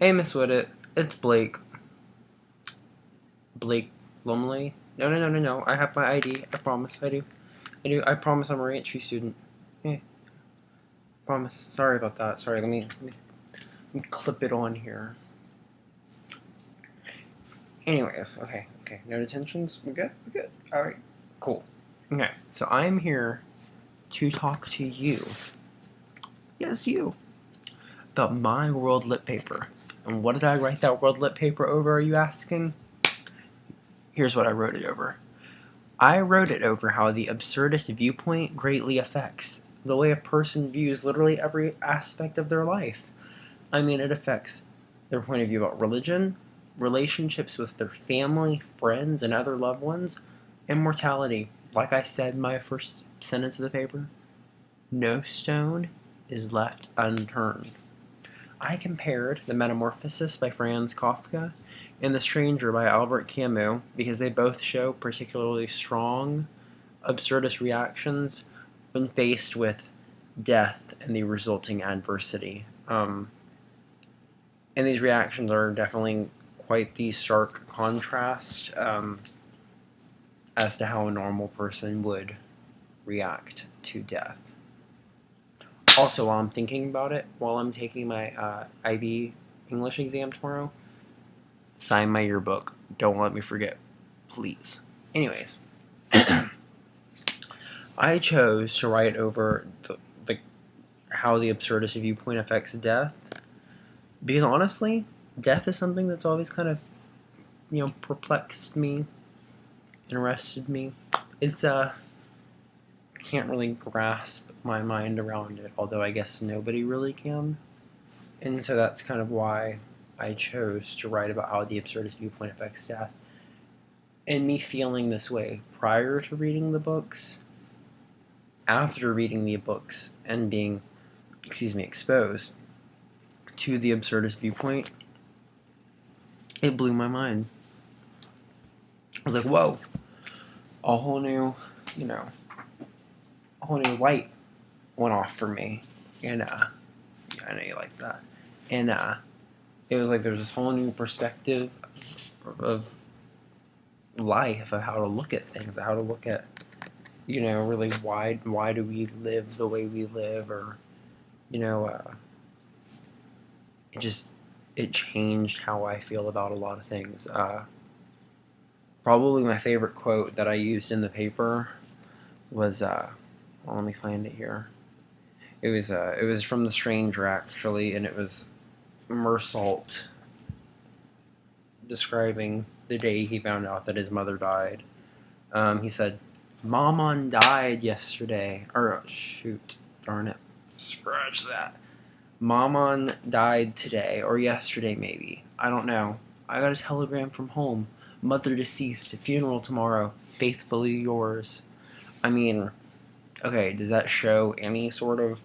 Hey, Miss Whittet, it's Blake. Blake Lumley? No. I have my ID. I promise. I do. I promise I'm a reentry student. Yeah, promise. Sorry about that. Sorry, let me clip it on here. Anyways, okay. No detentions? We're good? We're good. Alright. Cool. Okay, so I'm here to talk to you. Yes, you. About my World Lit paper. And what did I write that World Lit paper over, are you asking? Here's what I wrote it over. I wrote it over how the absurdist viewpoint greatly affects the way a person views literally every aspect of their life. I mean, it affects their point of view about religion, relationships with their family, friends, and other loved ones, and mortality. Like I said in my first sentence of the paper, no stone is left unturned. I compared The Metamorphosis by Franz Kafka and The Stranger by Albert Camus because they both show particularly strong absurdist reactions when faced with death and the resulting adversity. And these reactions are definitely quite the stark contrast as to how a normal person would react to death. Also, while I'm thinking about it, while I'm taking my IB English exam tomorrow, sign my yearbook. Don't let me forget, please. Anyways, I chose to write over how the absurdist viewpoint affects death because honestly, death is something that's always kind of perplexed me, interested me. It's I can't really grasp my mind around it, although I guess nobody really can. And so that's kind of why I chose to write about how the absurdist viewpoint affects death. And me feeling this way prior to reading the books, after reading the books and being, exposed to the absurdist viewpoint, it blew my mind. I was like, whoa, a whole new light went off for me. And I know you like that. And it was like there's this whole new perspective of life, of how to look at things, how to look at, really why do we live the way we live, or, it changed how I feel about a lot of things. Probably my favorite quote that I used in the paper was, well, let me find it here. It was from The Stranger, actually, and it was Mersault describing the day he found out that his mother died. He said, "Maman died yesterday." Or, shoot, darn it. Scratch that. Maman died today, or yesterday maybe. I don't know. I got a telegram from home. Mother deceased. Funeral tomorrow. Faithfully yours. I mean, okay, does that show any sort of,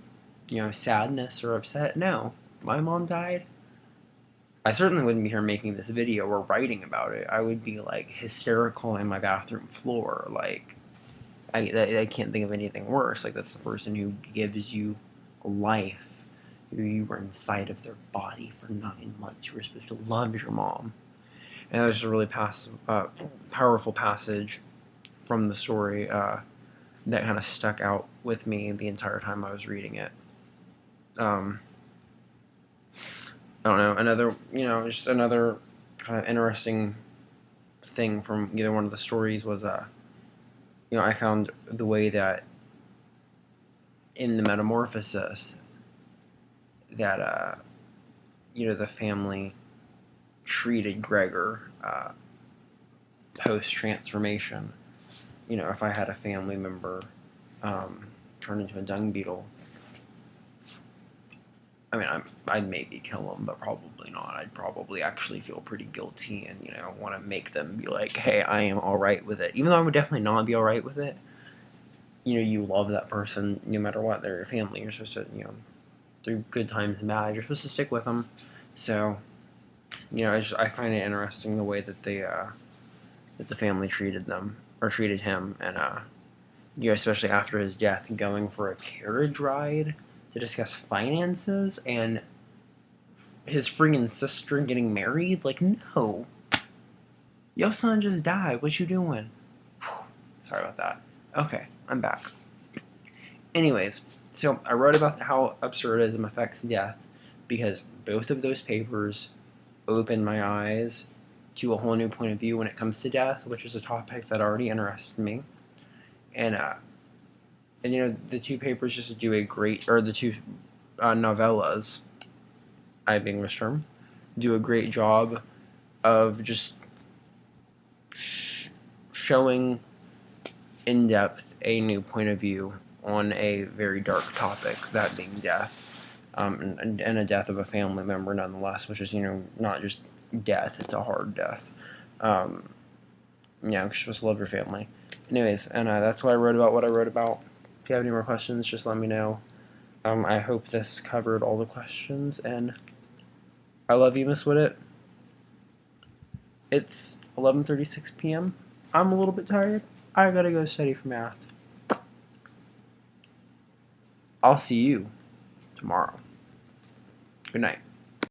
sadness or upset? No. My mom died. I certainly wouldn't be here making this video or writing about it. I would be, like, hysterical in my bathroom floor. Like, I can't think of anything worse. Like, that's the person who gives you life. You were inside of their body for 9 months. You were supposed to love your mom. And that was just a really powerful passage from the story that kind of stuck out with me the entire time I was reading it. I don't know. Just another kind of interesting thing from either one of the stories was, I found the way that in the Metamorphosis that, the family treated Gregor post-transformation. If I had a family member turn into a dung beetle, I mean, I'd maybe kill them, but probably not. I'd probably actually feel pretty guilty and, want to make them be like, hey, I am alright with it. Even though I would definitely not be alright with it, you love that person no matter what. They're your family. You're supposed to, through good times and bad, you're supposed to stick with them. So, I find it interesting the way that that the family treated them, or treated him, and, especially after his death, going for a carriage ride to discuss finances and his freaking sister getting married? Like, no. Your son just died. What you doing? Whew. Sorry about that. Okay, I'm back. Anyways, so I wrote about how absurdism affects death because both of those papers opened my eyes to a whole new point of view when it comes to death, which is a topic that already interested me. And you know, the two papers just do a great, or the two novellas, I being English term, do a great job of just showing in depth a new point of view on a very dark topic, that being death, and a death of a family member nonetheless, which is, you know, not just death, it's a hard death. Yeah, you're supposed to love your family. Anyways, and that's why I wrote about what I wrote about. If you have any more questions, just let me know. I hope this covered all the questions, and I love you, Miss Whittet. It's 11:36 p.m. I'm a little bit tired. I gotta go study for math. I'll see you tomorrow. Good night.